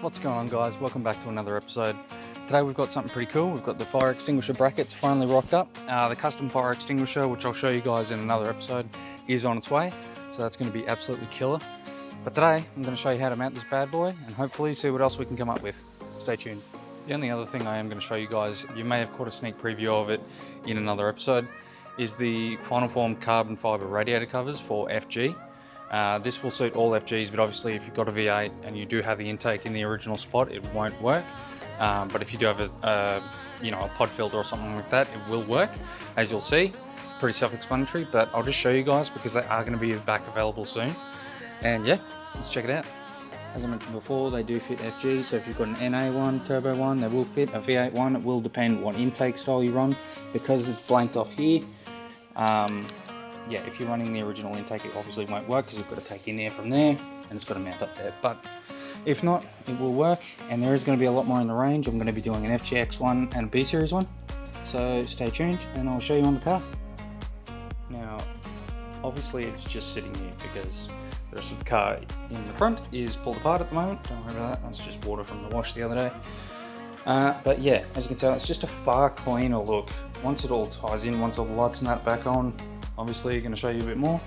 What's going on, guys? Welcome back to another episode. Today we've got something pretty cool. We've got the fire extinguisher brackets finally rocked up. The custom fire extinguisher, which I'll show you guys in another episode, is on its way. So that's going to be absolutely killer. But today I'm going to show you how to mount this bad boy and hopefully see what else we can come up with. Stay tuned. The only other thing I am going to show you guys, you may have caught a sneak preview of it in another episode, is the Final Form carbon fiber radiator covers for FG. This will suit all FGs, but obviously if you've got a V8 and you do have the intake in the original spot, it won't work. But if you do have a pod filter or something like that, it will work, as you'll see. Pretty self-explanatory, but I'll just show you guys because they are going to be back available soon. And yeah, let's check it out. As I mentioned before, they do fit FG, so if you've got an NA one, turbo one, they will fit. A V8 one, it will depend what intake style you run. Because it's blanked off here, yeah, if you're running the original intake, it obviously won't work because you've got to take in there from there, and it's got to mount up there. But if not, it will work, and there is going to be a lot more in the range. I'm going to be doing an FGX one and a B series one, so stay tuned, and I'll show you on the car. Now, obviously it's just sitting here because the rest of the car in the front is pulled apart at the moment. Don't worry about that, that's just water from the wash the other day. But yeah, as you can tell, it's just a far cleaner look. Once it all ties in, once all the lights and that back on, obviously going to show you a bit more.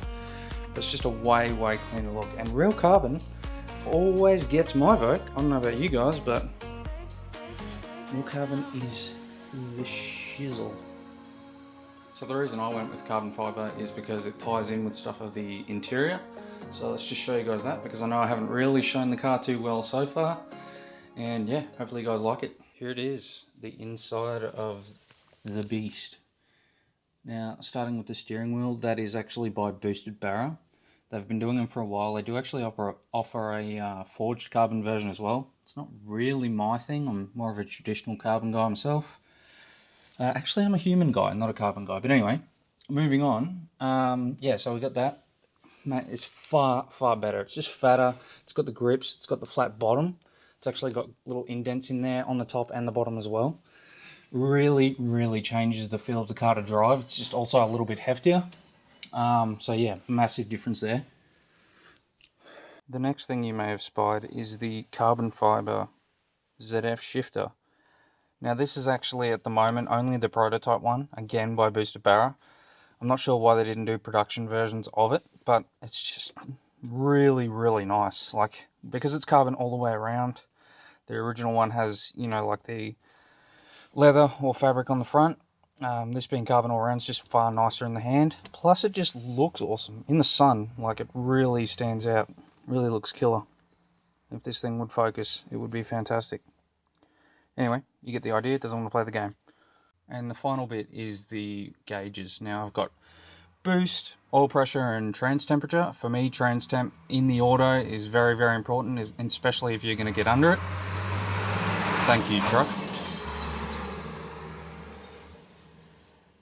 It's just a way cleaner look, and real carbon always gets my vote. I don't know about you guys, but real carbon is the shizzle. So the reason I went with carbon fiber is because it ties in with stuff of the interior. So let's just show you guys that, because I know I haven't really shown the car too well so far. And yeah, hopefully you guys like it. Here it is, the inside of the beast. Now, starting with the steering wheel, that is actually by Boosted Barra. They've been doing them for a while. They do actually offer a forged carbon version as well. It's not really my thing. I'm more of a traditional carbon guy myself. Actually, I'm a human guy, not a carbon guy. But anyway, moving on. Yeah, so we got that. Mate, it's far better. It's just fatter. It's got the grips. It's got the flat bottom. It's actually got little indents in there on the top and the bottom as well. Really changes the feel of the car to drive. It's just also a little bit heftier. So yeah, massive difference there. The next thing you may have spied is the carbon fiber ZF shifter. Now this is actually at the moment only the prototype one, again by Boosted Barra. I'm not sure why they didn't do production versions of it, but it's just really nice. Like, because it's carbon all the way around, the original one has, you know, like the leather or fabric on the front. This being carbon all around is just far nicer in the hand. Plus it just looks awesome. In the sun, like, it really stands out. Really looks killer. If this thing would focus, it would be fantastic. Anyway, you get the idea. It doesn't want to play the game. And the final bit is the gauges. Now I've got boost, oil pressure and trans temperature. For me, trans temp in the auto is very important, especially if you're going to get under it. Thank you, truck.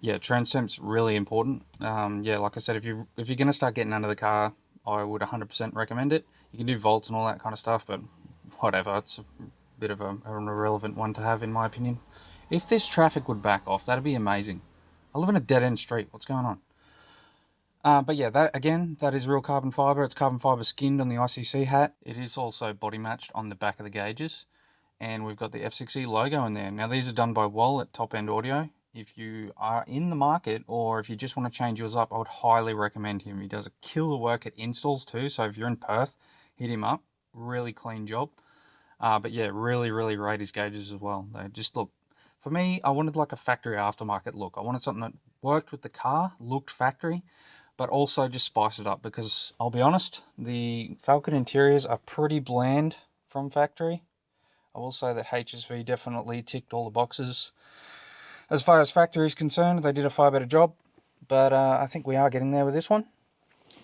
Yeah, trans temp's really important. Yeah, like I said, if you're going to start getting under the car, I would 100% recommend it. You can do volts and all that kind of stuff, but whatever. It's a bit of an irrelevant one to have, in my opinion. If this traffic would back off, that'd be amazing. I live in a dead-end street. What's going on? But yeah, that is real carbon fiber. It's carbon fiber skinned on the ICC hat. It is also body matched on the back of the gauges. And we've got the F6 E logo in there. Now these are done by Wall at Top End Audio. If you are in the market, or if you just want to change yours up, I would highly recommend him. He does a killer work at installs too, so if you're in Perth, hit him up. Really clean job. But yeah, really rate his gauges as well. They just look, for me, I wanted like a factory aftermarket look. I wanted something that worked with the car, looked factory, but also just spice it up, because I'll be honest, the Falcon interiors are pretty bland from factory. I will say that HSV definitely ticked all the boxes. As far as factory is concerned, they did a far better job, but I think we are getting there with this one.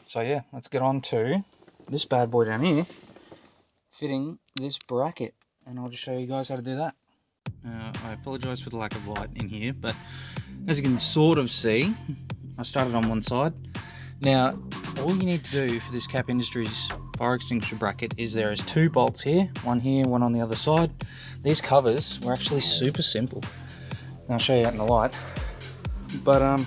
So yeah, let's get on to this bad boy down here, fitting this bracket, and I'll just show you guys how to do that. I apologise for the lack of light in here, but as you can sort of see, I started on one side. Now, all you need to do for this Cap Industries fire extinguisher bracket is there is two bolts here, one on the other side. These covers were actually super simple. I'll show you out in the light, but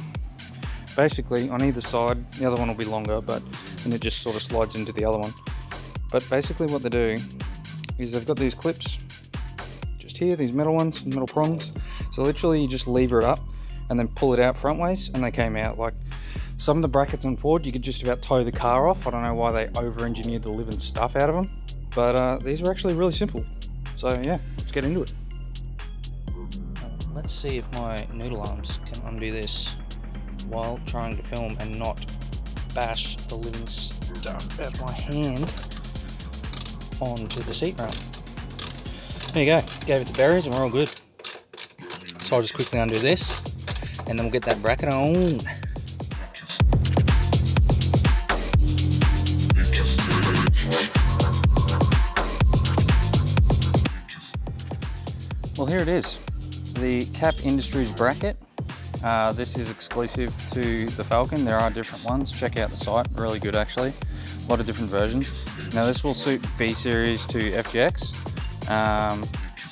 basically on either side, the other one will be longer, but then it just sort of slides into the other one. But basically what they do is they've got these clips just here, these metal ones, metal prongs. So literally you just lever it up and then pull it out front ways, and they came out. Like some of the brackets on Ford, you could just about tow the car off. I don't know why they over-engineered the living stuff out of them, but these are actually really simple. So yeah, let's get into it. Let's see if my noodle arms can undo this while trying to film and not bash the living stuff out of my hand onto the seat rail. There you go, gave it the berries and we're all good. So I'll just quickly undo this and then we'll get that bracket on. Well, here it is, the Cap Industries bracket. This is exclusive to the Falcon. There are different ones. Check out the site, really good actually. A lot of different versions. Now this will suit B series to FGX.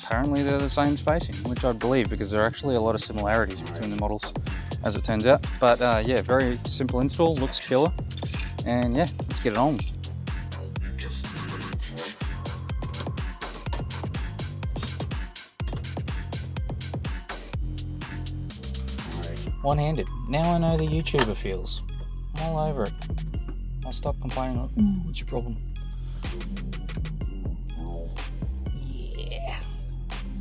Apparently they're the same spacing, which I believe, because there are actually a lot of similarities between the models, as it turns out. But yeah, very simple install, looks killer. And yeah, let's get it on. One-handed. Now I know the YouTuber feels. I'm all over it. I'll stop complaining like, what's your problem? Yeah.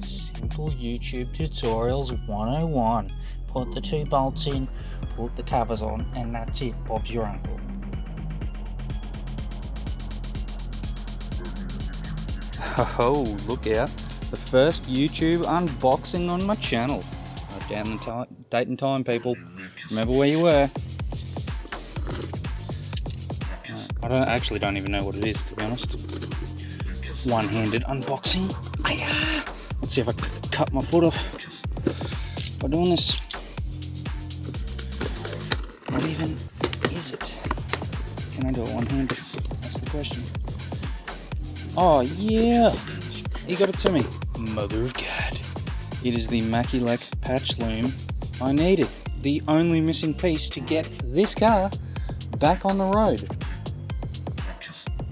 Simple YouTube tutorials 101. Put the 2 bolts in, put the covers on, and that's it. Bob's your uncle. Oh, look out. The first YouTube unboxing on my channel. Down the date and time, people. Remember where you were. I don't even know what it is, to be honest. One-handed unboxing. Aya! Let's see if I can cut my foot off by doing this. What even is it? Can I do it one-handed? That's the question. Oh yeah! You got it to me. Mother of God. It is the Mackie-Lek patch loom I needed. The only missing piece to get this car back on the road.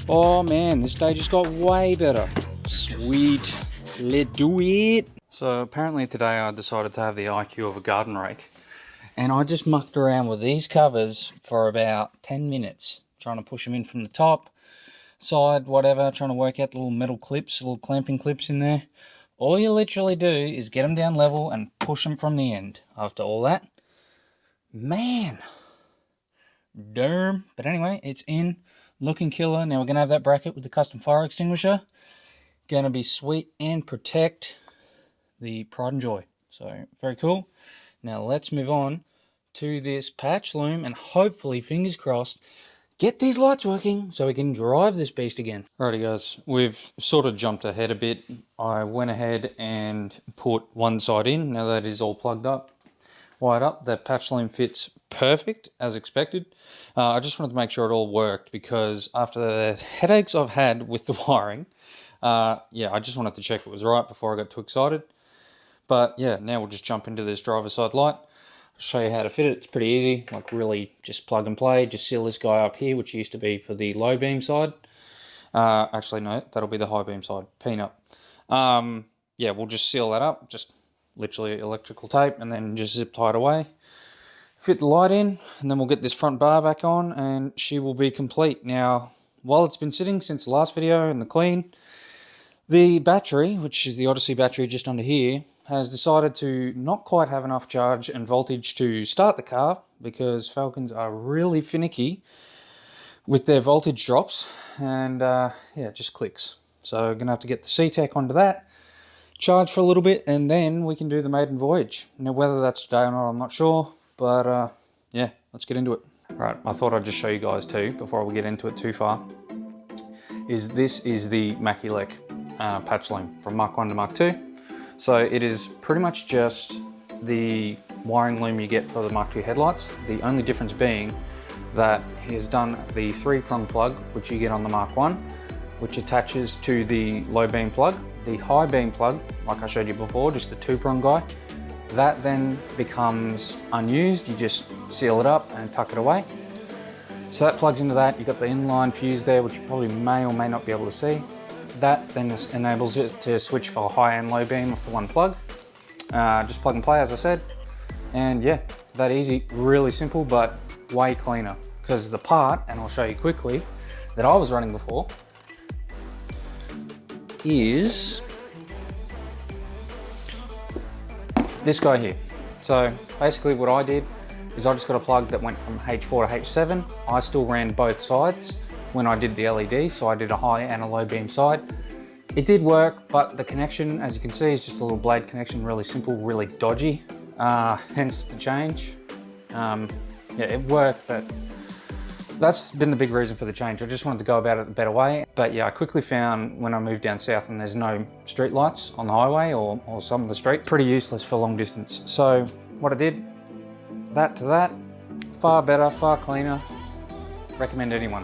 Oh man, this day just got way better. Sweet, let's do it. So apparently today I decided to have the IQ of a garden rake. And I just mucked around with these covers for about 10 minutes. Trying to push them in from the top, side, whatever. Trying to work out the little metal clips, little clamping clips in there. All you literally do is get them down level and push them from the end. After all that, man, darn. But anyway, it's in, looking killer. Now we're going to have that bracket with the custom fire extinguisher. Going to be sweet and protect the pride and joy. So, very cool. Now let's move on to this patch loom and hopefully, fingers crossed, get these lights working so we can drive this beast again. Alrighty guys, we've sort of jumped ahead a bit. I went ahead and put one side in. Now that is all plugged up, wired up. That patch loom fits perfect as expected. I just wanted to make sure it all worked because after the headaches I've had with the wiring, yeah, I just wanted to check it was right before I got too excited. But yeah, now we'll just jump into this driver's side light. Show you how to fit it. It's pretty easy, like really just plug and play. Just seal this guy up here, which used to be for the low beam side. Actually no, that'll be the high beam side. Peanut. Yeah, we'll just seal that up, just literally electrical tape, and then just zip tie it away. Fit the light in, and then we'll get this front bar back on and she will be complete. Now, while it's been sitting since the last video and the clean, the battery, which is the Odyssey battery just under here, has decided to not quite have enough charge and voltage to start the car because Falcons are really finicky with their voltage drops, and yeah, it just clicks. So I'm gonna have to get the C-Tech onto that, charge for a little bit, and then we can do the maiden voyage. Now whether that's today or not, I'm not sure, but yeah, let's get into it. Right, I thought I'd just show you guys too, before we get into it too far, this is the Mackie-Lek patch loom from Mark 1 to Mark 2. So it is pretty much just the wiring loom you get for the Mark II headlights. The only difference being that he has done the 3-prong plug, which you get on the Mark 1, which attaches to the low beam plug. The high beam plug, like I showed you before, just the 2-prong guy, that then becomes unused. You just seal it up and tuck it away. So that plugs into that. You've got the inline fuse there, which you probably may or may not be able to see. That then enables it to switch for high and low beam with the one plug. Just plug and play, as I said. And yeah, that easy, really simple, but way cleaner. Because the part, and I'll show you quickly, that I was running before is this guy here. So basically what I did is I just got a plug that went from H4 to H7. I still ran both sides when I did the LED, so I did a high and a low beam side. It did work, but the connection, as you can see, is just a little blade connection, really simple, really dodgy, hence the change. Yeah, it worked, but that's been the big reason for the change. I just wanted to go about it a better way. But yeah, I quickly found when I moved down south and there's no street lights on the highway or some of the streets, pretty useless for long distance. So what I did, that to that, far better, far cleaner, recommend anyone.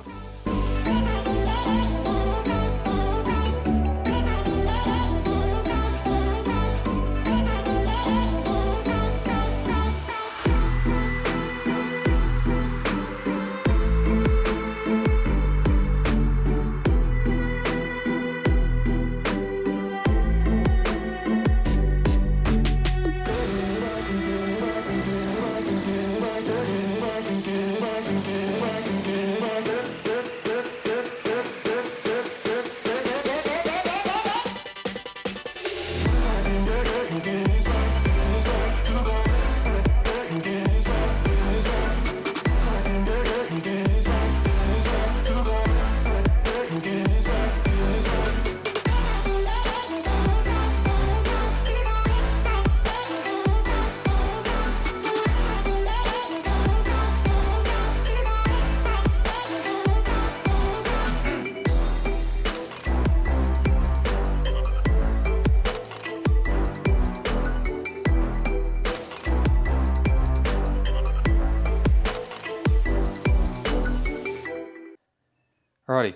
Alrighty,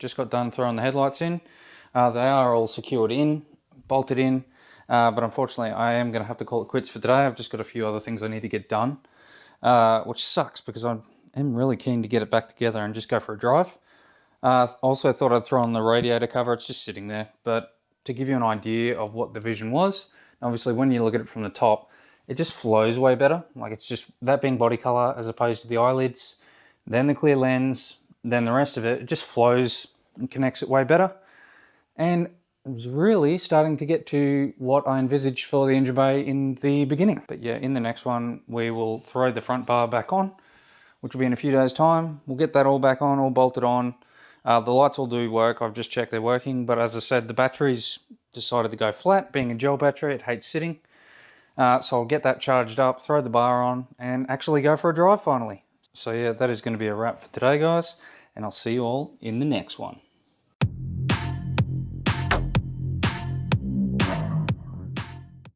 just got done throwing the headlights in. They are all secured in, bolted in, but unfortunately I am going to have to call it quits for today. I've just got a few other things I need to get done, which sucks because I am really keen to get it back together and just go for a drive. Also thought I'd throw on the radiator cover. It's just sitting there, but to give you an idea of what the vision was, obviously when you look at it from the top, it just flows way better. Like it's just that being body color as opposed to the eyelids, then the clear lens, then the rest of it just flows and connects it way better. And it was really starting to get to what I envisaged for the engine bay in the beginning. But yeah, in the next one, we will throw the front bar back on, which will be in a few days' time. We'll get that all back on, all bolted on. The lights all do work. I've just checked they're working. But as I said, the battery's decided to go flat. Being a gel battery, it hates sitting. So I'll get that charged up, throw the bar on, and actually go for a drive finally. So yeah, that is going to be a wrap for today, guys, and I'll see you all in the next one.